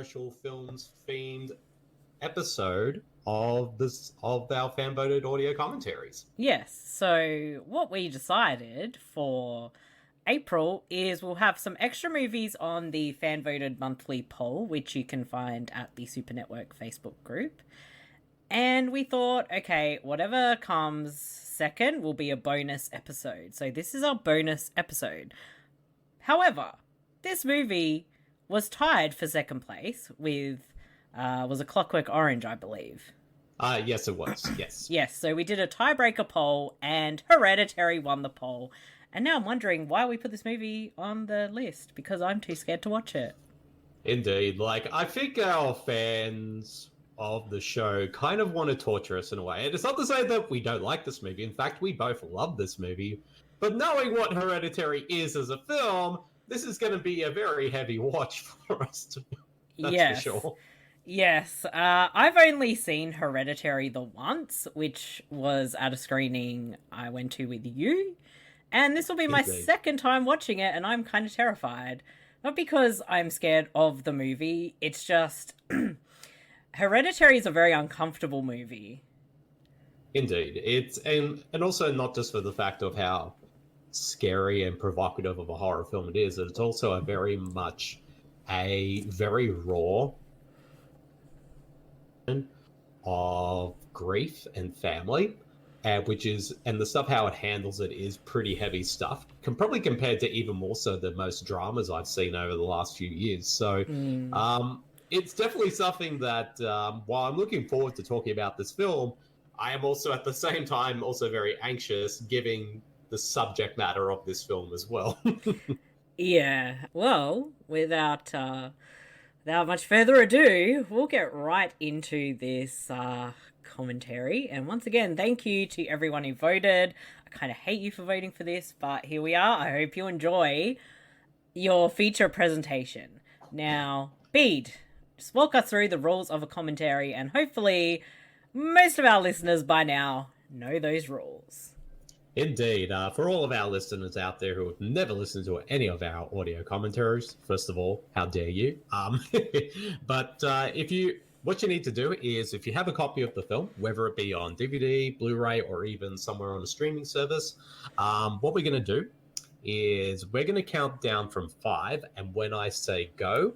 commercial films themed episode of our fan voted audio commentaries. Yes, so what we decided for April is we'll have some extra movies on the fan voted monthly poll, which you can find at the Super Network Facebook group. And we thought, okay, whatever comes second will be a bonus episode. So this is our bonus episode. However, this movie was tied for second place with was A Clockwork Orange, I believe. Yes, it was. Yes. Yes, so we did a tiebreaker poll and Hereditary won the poll. And now I'm wondering why we put this movie on the list, because I'm too scared to watch it. Indeed. Like, I think our fans of the show kind of want to torture us in a way. And it's not to say that we don't like this movie. In fact, we both love this movie. But knowing what Hereditary is as a film, this is going to be a very heavy watch for us. That's for sure. Yes. I've only seen Hereditary the once, which was at a screening I went to with you. And this will be my second time watching it, and I'm kind of terrified. Not because I'm scared of the movie, it's just... Hereditary is a very uncomfortable movie. Indeed. It's and also not just for the fact of how scary and provocative of a horror film it is, it's also a very raw of grief and family. And the stuff how it handles it is pretty heavy stuff. Probably compared to even more so than most dramas I've seen over the last few years. So, it's definitely something that while I'm looking forward to talking about this film, I am also at the same time also very anxious, given the subject matter of this film as well. Yeah. Well, without much further ado, we'll get right into this commentary. And once again, thank you to everyone who voted. I kind of hate you for voting for this, but here we are. I hope you enjoy your feature presentation. Now, Bede, just walk us through the rules of a commentary, and hopefully most of our listeners by now know those rules. Indeed. For all of our listeners out there who have never listened to any of our audio commentaries, first of all, how dare you? But what you need to do is, if you have a copy of the film, whether it be on DVD, Blu-ray, or even somewhere on a streaming service, what we're going to do is we're going to count down from 5, and when I say go,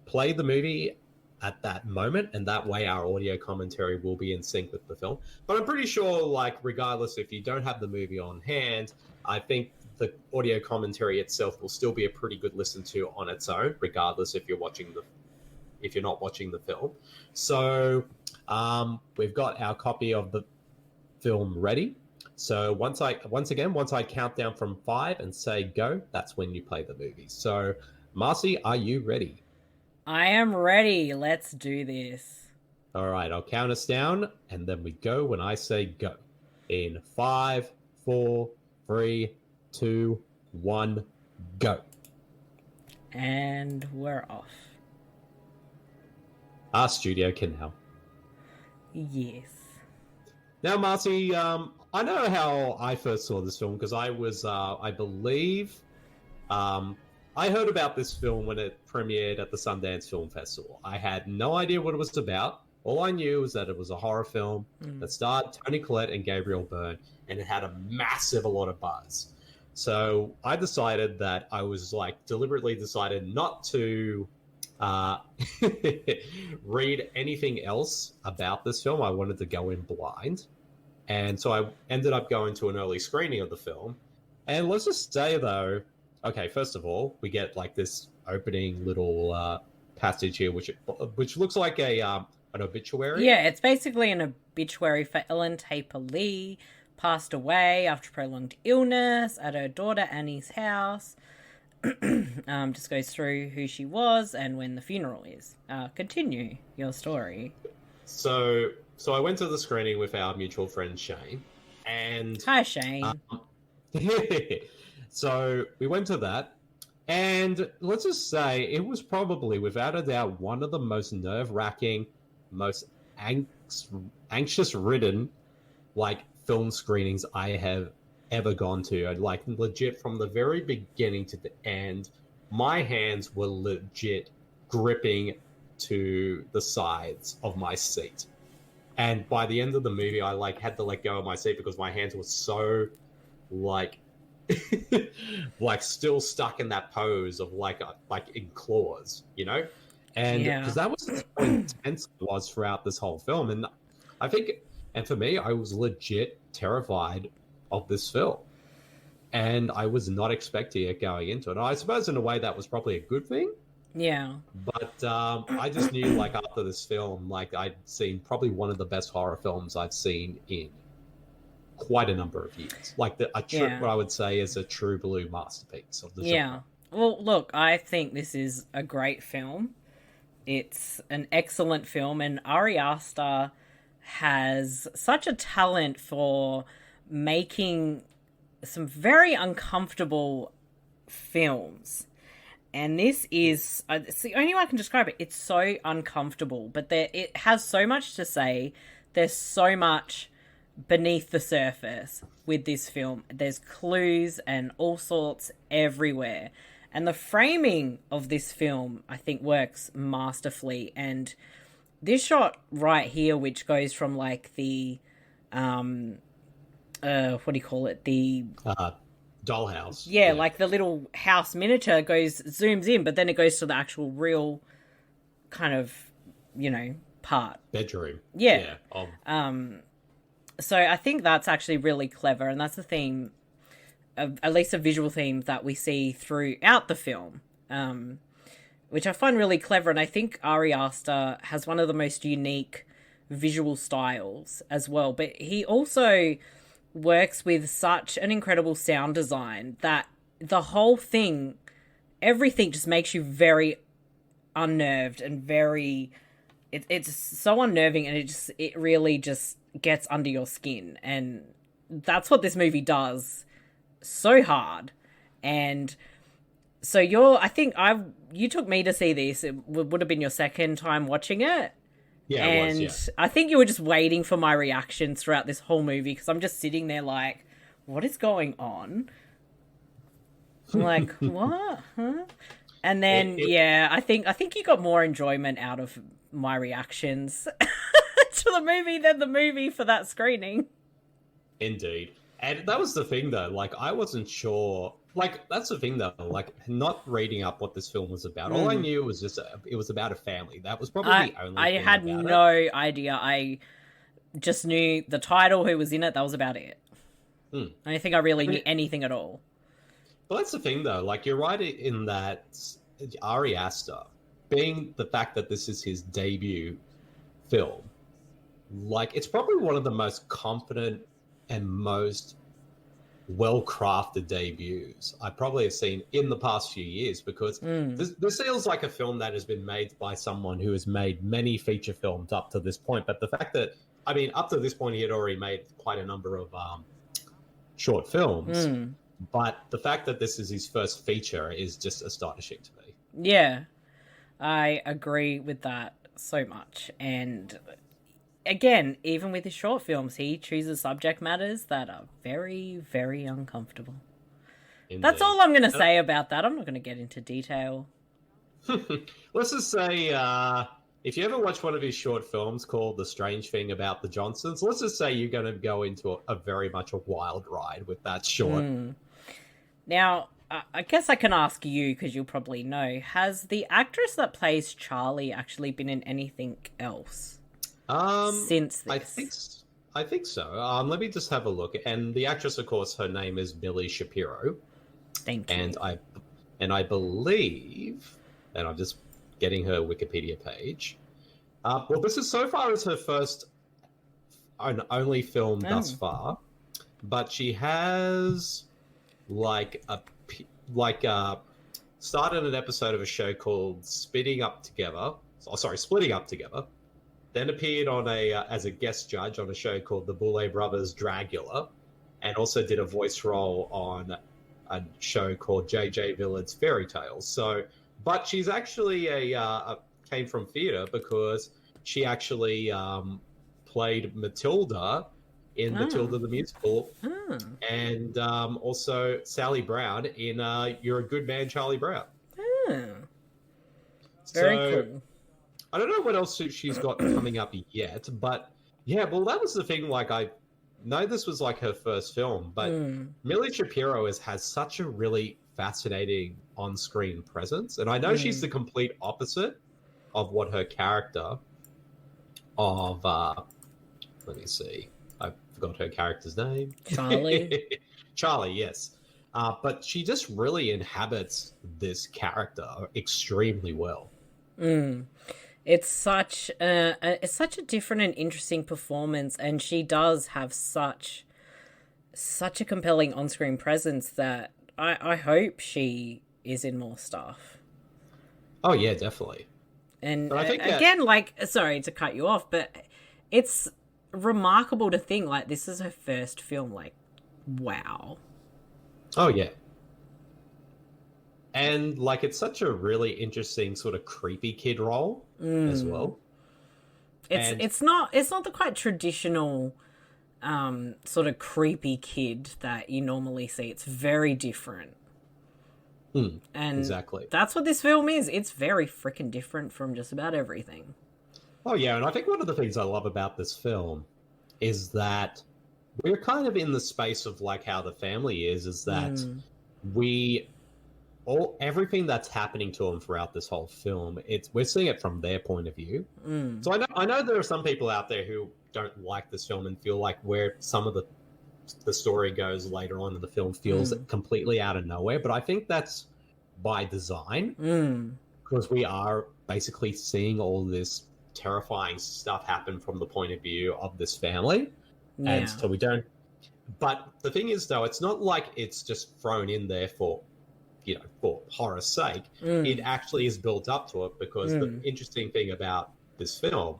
play the movie at that moment, and that way our audio commentary will be in sync with the film. But I'm pretty sure, like, regardless if you don't have the movie on hand, I think the audio commentary itself will still be a pretty good listen to on its own, regardless if you're not watching the film. So we've got our copy of the film ready. So once I count down from 5 and say go, that's when you play the movie. So Marcey, are you ready? I am ready. Let's do this. All right, I'll count us down, and then we go when I say go. In 5, 4, 3, 2, 1, go. And we're off. Our studio can now. Yes. Now, Marcey, I know how I first saw this film, because I was, I believe... I heard about this film when it premiered at the Sundance Film Festival. I had no idea what it was about. All I knew was that it was a horror film that starred Toni Collette and Gabriel Byrne, and it had a lot of buzz. So I decided that I was deliberately decided not to read anything else about this film. I wanted to go in blind. And so I ended up going to an early screening of the film. And let's just say, though, okay, first of all, we get this opening little passage here, which looks like an obituary. Yeah, it's basically an obituary for Ellen Taper Lee, passed away after prolonged illness at her daughter Annie's house. Just goes through who she was and when the funeral is. Continue your story. So I went to the screening with our mutual friend Shane, and hi Shane. So we went to that, and let's just say it was probably, without a doubt, one of the most nerve-wracking, most anxious-ridden, film screenings I have ever gone to. Legit, from the very beginning to the end, my hands were legit gripping to the sides of my seat. And by the end of the movie, I like had to let go of my seat because my hands were so like like still stuck in that pose of like in claws, you know? And because that was how intense it was throughout this whole film. And I think, and for me, I was legit terrified of this film. And I was not expecting it going into it. I suppose in a way that was probably a good thing. Yeah. But I just knew, like, after this film, like, I'd seen probably one of the best horror films I've seen in quite a number of years. Like, what I would say is a true blue masterpiece of the genre. Yeah. Well, look, I think this is a great film. It's an excellent film, and Ari Aster has such a talent for making some very uncomfortable films. And this is, it's the only way I can describe it. It's so uncomfortable, but it has so much to say. There's so much beneath the surface with this film. There's clues and all sorts everywhere. And the framing of this film, I think, works masterfully. And this shot right here, which goes from like the, what do you call it? The dollhouse. Yeah, like the little house miniature zooms in, but then it goes to the actual real kind of, part. Bedroom. Yeah. So I think that's actually really clever, and that's the theme, at least a visual theme that we see throughout the film, which I find really clever. And I think Ari Aster has one of the most unique visual styles as well. But he also works with such an incredible sound design that the whole thing, everything just makes you very unnerved and very... It's so unnerving, and it really just gets under your skin. And that's what this movie does so hard. And so you took me to see this. It would have been your second time watching it. Yeah, and it was, yeah. I think you were just waiting for my reactions throughout this whole movie, because I'm just sitting there like, what is going on? I'm like, what? Huh? And then, I think you got more enjoyment out of my reactions to the movie than the movie for that screening. Indeed. And that was the thing, though. Like, I wasn't sure. Like, that's the thing, though. Like, not reading up what this film was about. All I knew was just it was about a family. That was probably the only I thing had about no it. idea. I just knew the title, who was in it. That was about it. I don't think I really knew anything at all. But that's the thing, though. Like, you're right in that Ari Aster, being the fact that this is his debut film, like, it's probably one of the most confident and most well-crafted debuts I probably have seen in the past few years, because this feels like a film that has been made by someone who has made many feature films up to this point. But the fact that, I mean, up to this point, he had already made quite a number of short films. But the fact that this is his first feature is just astonishing to me. Yeah, I agree with that so much. And again, even with his short films, he chooses subject matters that are very, very uncomfortable. Indeed. That's all I'm going to say about that. I'm not going to get into detail. Let's just say, if you ever watch one of his short films called The Strange Thing About the Johnsons, let's just say you're going to go into a very much a wild ride with that short. Now, I guess I can ask you, because you'll probably know, has the actress that plays Charlie actually been in anything else since this? I think so. Let me just have a look. And the actress, of course, her name is Milly Shapiro. Thank you. And I believe, and I'm just getting her Wikipedia page. Well, this is so far as her first and only film thus far, but she has started an episode of a show called Splitting Up Together, then appeared on as a guest judge on a show called The Boulet Brothers Dragula, and also did a voice role on a show called J.J. Villard's Fairy Tales. So, but she's actually came from theatre, because she actually played Matilda in Matilda the Musical, and also Sally Brown in You're a Good Man, Charlie Brown. Very So, cool. I don't know what else she's got coming up yet, but yeah, well, that was the thing. Like, I know this was like her first film, but Milly Shapiro has such a really fascinating on-screen presence, and I know she's the complete opposite of what her character of let me see, I forgot her character's name. Charlie. Charlie, yes. But she just really inhabits this character extremely well. It's such a different and interesting performance, and she does have such a compelling on-screen presence that I hope she is in more stuff. Oh yeah, definitely. And I think again, like, sorry to cut you off, but it's remarkable to think like this is her first film. Like, wow. Oh yeah. And like, it's such a really interesting sort of creepy kid role as well. It's not the quite traditional sort of creepy kid that you normally see. It's very different. And exactly. That's what this film is. It's very freaking different from just about everything. Oh yeah, and I think one of the things I love about this film is that we're kind of in the space of like how the family is that everything that's happening to them throughout this whole film, we're seeing it from their point of view. So I know there are some people out there who don't like this film and feel like where some of the story goes later on in the film feels completely out of nowhere, but I think that's by design because we are basically seeing all this terrifying stuff happen from the point of view of this family. And so we don't, but the thing is though, it's not like it's just thrown in there for horror's sake. It actually is built up to it because the interesting thing about this film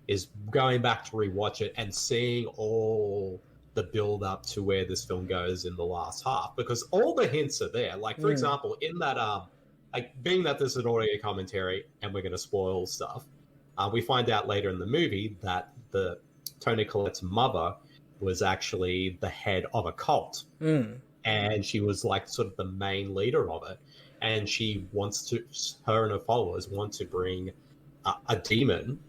is going back to rewatch it and seeing all the build up to where this film goes in the last half, because all the hints are there. Like, for example, in that, like, being that this is an audio commentary and we're going to spoil stuff, we find out later in the movie that the Toni Collette's mother was actually the head of a cult. And she was like sort of the main leader of it. And her and her followers want to bring a demon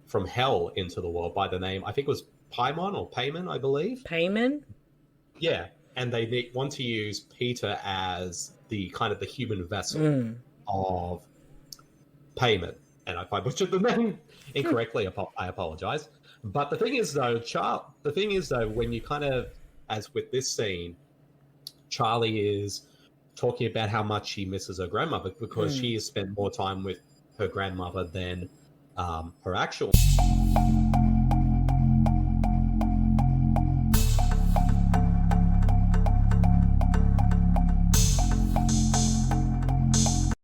from hell into the world by the name, I think it was Paimon or Payman, I believe. Payman? Yeah. And they want to use Peter as the kind of the human vessel of Payman. And if I butchered the name incorrectly, I apologize. But the thing is though, when you kind of, as with this scene, Charlie is talking about how much she misses her grandmother because she has spent more time with her grandmother than her actual